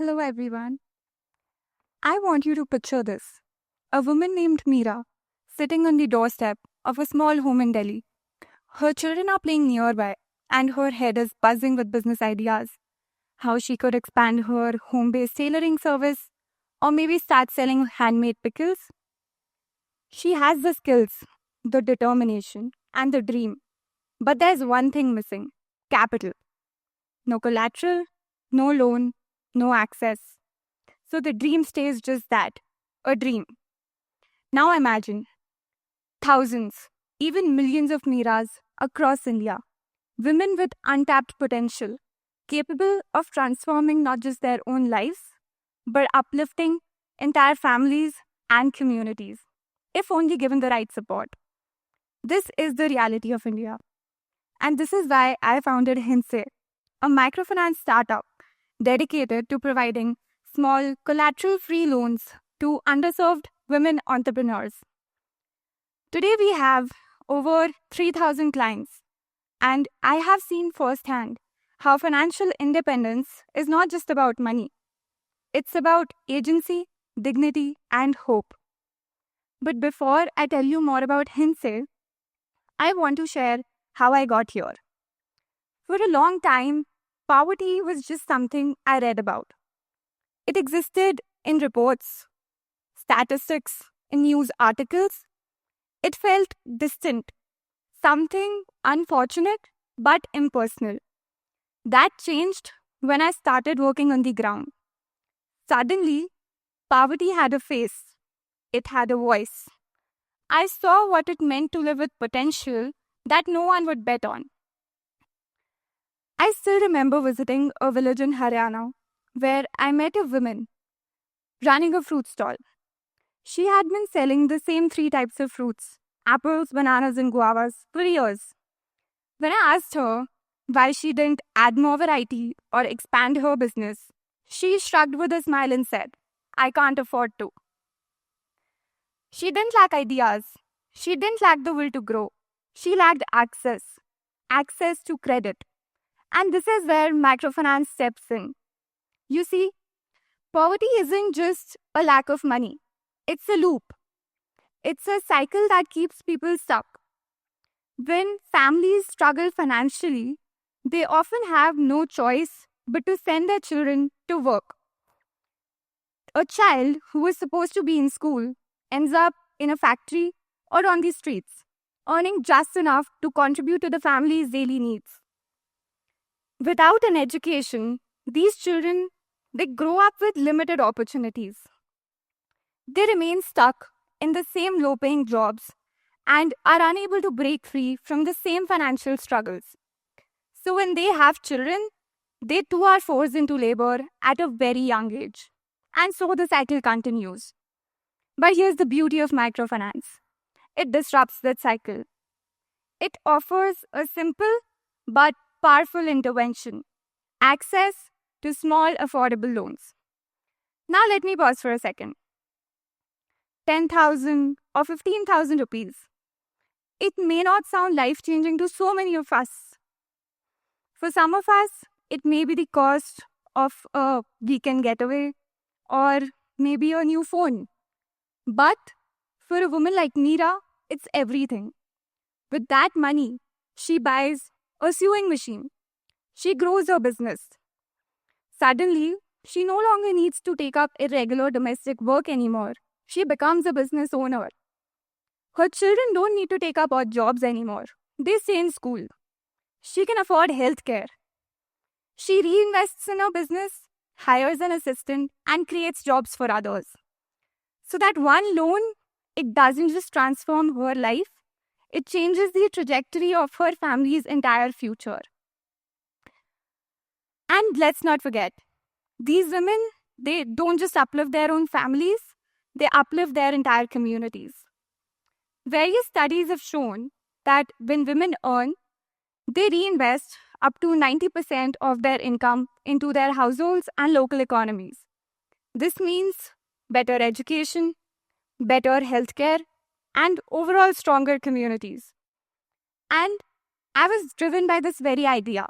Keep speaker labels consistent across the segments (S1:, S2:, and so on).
S1: Hello, everyone. I want you to picture this: a woman named Meera sitting on the doorstep of a small home in Delhi. Her children are playing nearby, and her head is buzzing with business ideas. How she could expand her home based tailoring service, or maybe start selling handmade pickles. She has the skills, the determination, and the dream. But there's one thing missing: capital. No collateral, no loan, no access. So the dream stays just that, a dream. Now imagine thousands, even millions of Meeras across India, women with untapped potential, capable of transforming not just their own lives, but uplifting entire families and communities, if only given the right support. This is the reality of India. And this is why I founded Hinse, a microfinance startup dedicated to providing small collateral free loans to underserved women entrepreneurs. Today, we have over 3,000 clients, and I have seen firsthand how financial independence is not just about money, it's about agency, dignity, and hope. But before I tell you more about Hinse, I want to share how I got here. For a long time, poverty was just something I read about. It existed in reports, statistics, in news articles. It felt distant, something unfortunate but impersonal. That changed when I started working on the ground. Suddenly, poverty had a face, it had a voice. I saw what it meant to live with potential that no one would bet on. I still remember visiting a village in Haryana where I met a woman running a fruit stall. She had been selling the same three types of fruits: apples, bananas, and guavas for years. When I asked her why she didn't add more variety or expand her business, she shrugged with a smile and said, "I can't afford to." She didn't lack ideas. She didn't lack the will to grow. She lacked access to credit. And this is where microfinance steps in. You see, poverty isn't just a lack of money, it's a loop. It's a cycle that keeps people stuck. When families struggle financially, they often have no choice but to send their children to work. A child who is supposed to be in school ends up in a factory or on the streets, earning just enough to contribute to the family's daily needs. Without an education, these children, they grow up with limited opportunities. They remain stuck in the same low-paying jobs and are unable to break free from the same financial struggles. So when they have children, they too are forced into labor at a very young age. And so the cycle continues. But here's the beauty of microfinance: it disrupts that cycle. It offers a simple but powerful intervention: access to small, affordable loans. Now, let me pause for a second. 10,000 or 15,000 rupees. It may not sound life changing to so many of us. For some of us, it may be the cost of a weekend getaway or maybe a new phone. But for a woman like Meera, it's everything. With that money, she buys a sewing machine. She grows her business. Suddenly, she no longer needs to take up irregular domestic work anymore. She becomes a business owner. Her children don't need to take up odd jobs anymore. They stay in school. She can afford healthcare. She reinvests in her business, hires an assistant, and creates jobs for others. So that one loan, it doesn't just transform her life, it changes the trajectory of her family's entire future. And let's not forget, these women, they don't just uplift their own families, they uplift their entire communities. Various studies have shown that when women earn, they reinvest up to 90% of their income into their households and local economies. This means better education, better healthcare, and overall stronger communities. And I was driven by this very idea.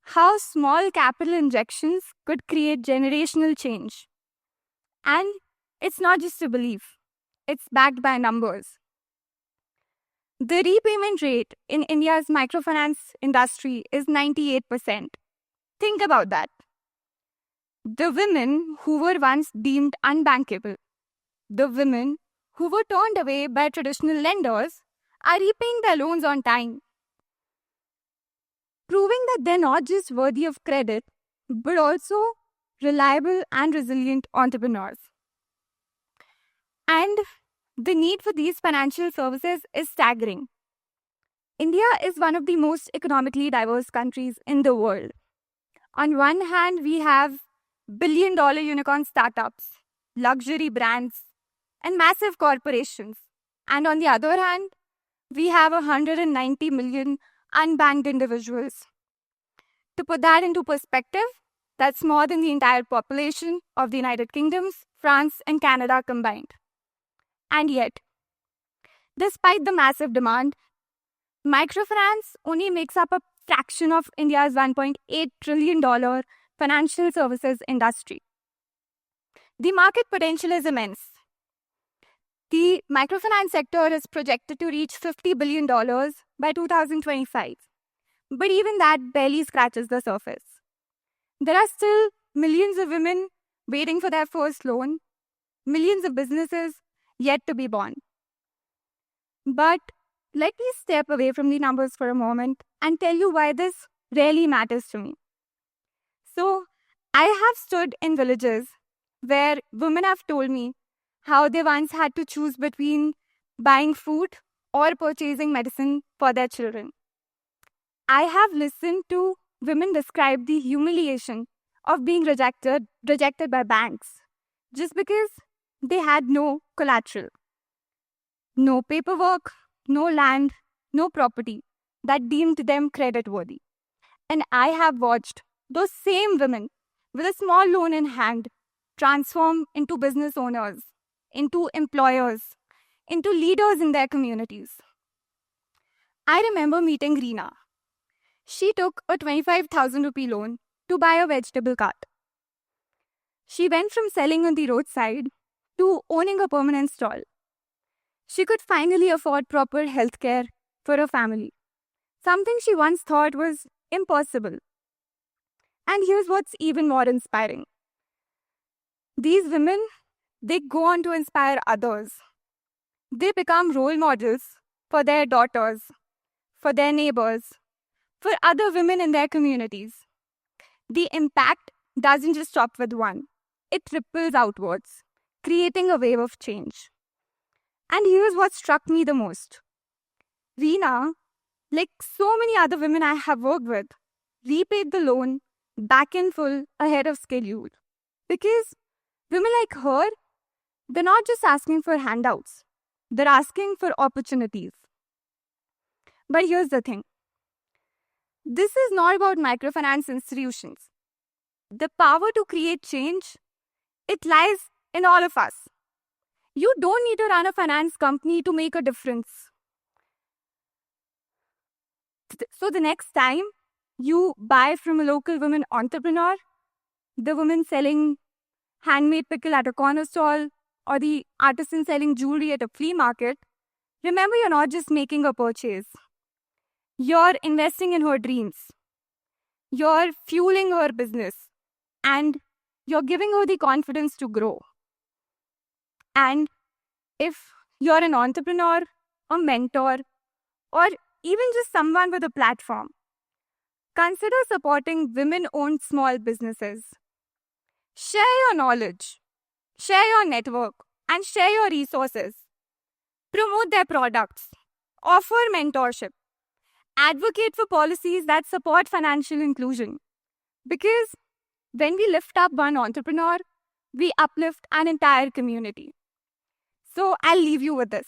S1: how small capital injections could create generational change. And it's not just a belief, it's backed by numbers. The repayment rate in India's microfinance industry is 98%. Think about that. The women who were once deemed unbankable, the women who were turned away by traditional lenders, are repaying their loans on time, proving that they're not just worthy of credit, but also reliable and resilient entrepreneurs. And the need for these financial services is staggering. India is one of the most economically diverse countries in the world. On one hand, we have billion-dollar unicorn startups, luxury brands, and massive corporations. And on the other hand, we have 190 million unbanked individuals. To put that into perspective, that's more than the entire population of the United Kingdoms, France, and Canada combined. And yet, despite the massive demand, microfinance only makes up a fraction of India's $1.8 trillion financial services industry. The market potential is immense. The microfinance sector is projected to reach $50 billion by 2025. But even that barely scratches the surface. There are still millions of women waiting for their first loan, millions of businesses yet to be born. But let me step away from the numbers for a moment and tell you why this really matters to me. So, I have stood in villages where women have told me how they once had to choose between buying food or purchasing medicine for their children. I have listened to women describe the humiliation of being rejected by banks just because they had no collateral. No paperwork, no land, no property that deemed them creditworthy. And I have watched those same women with a small loan in hand transform into business owners, into employers, into leaders in their communities. I remember meeting Reena. She took a 25,000 rupee loan to buy a vegetable cart. She went from selling on the roadside to owning a permanent stall. She could finally afford proper healthcare for her family, something she once thought was impossible. And here's what's even more inspiring. These women, they go on to inspire others. They become role models for their daughters, for their neighbors, for other women in their communities. The impact doesn't just stop with one. It ripples outwards, creating a wave of change. And here's what struck me the most. Reena, like so many other women I have worked with, repaid the loan back in full ahead of schedule. Because women like her, they're not just asking for handouts. They're asking for opportunities. But here's the thing. This is not about microfinance institutions. The power to create change, it lies in all of us. You don't need to run a finance company to make a difference. So the next time you buy from a local woman entrepreneur, the woman selling handmade pickle at a corner stall, or the artisan selling jewelry at a flea market, remember you're not just making a purchase. You're investing in her dreams. You're fueling her business. And you're giving her the confidence to grow. And if you're an entrepreneur, a mentor, or even just someone with a platform, consider supporting women-owned small businesses. Share your knowledge, share your network, and share your resources. Promote their products, offer mentorship, advocate for policies that support financial inclusion. Because when we lift up one entrepreneur, we uplift an entire community. So I'll leave you with this.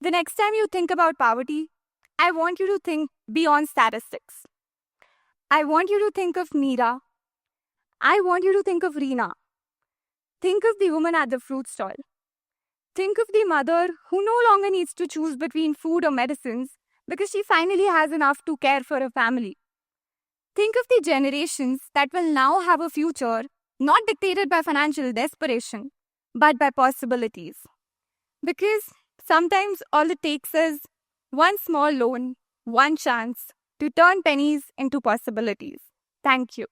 S1: The next time you think about poverty, I want you to think beyond statistics. I want you to think of Meera. I want you to think of Reena. Think of the woman at the fruit stall. Think of the mother who no longer needs to choose between food or medicines because she finally has enough to care for her family. Think of the generations that will now have a future not dictated by financial desperation, but by possibilities. Because sometimes all it takes is one small loan, one chance to turn pennies into possibilities. Thank you.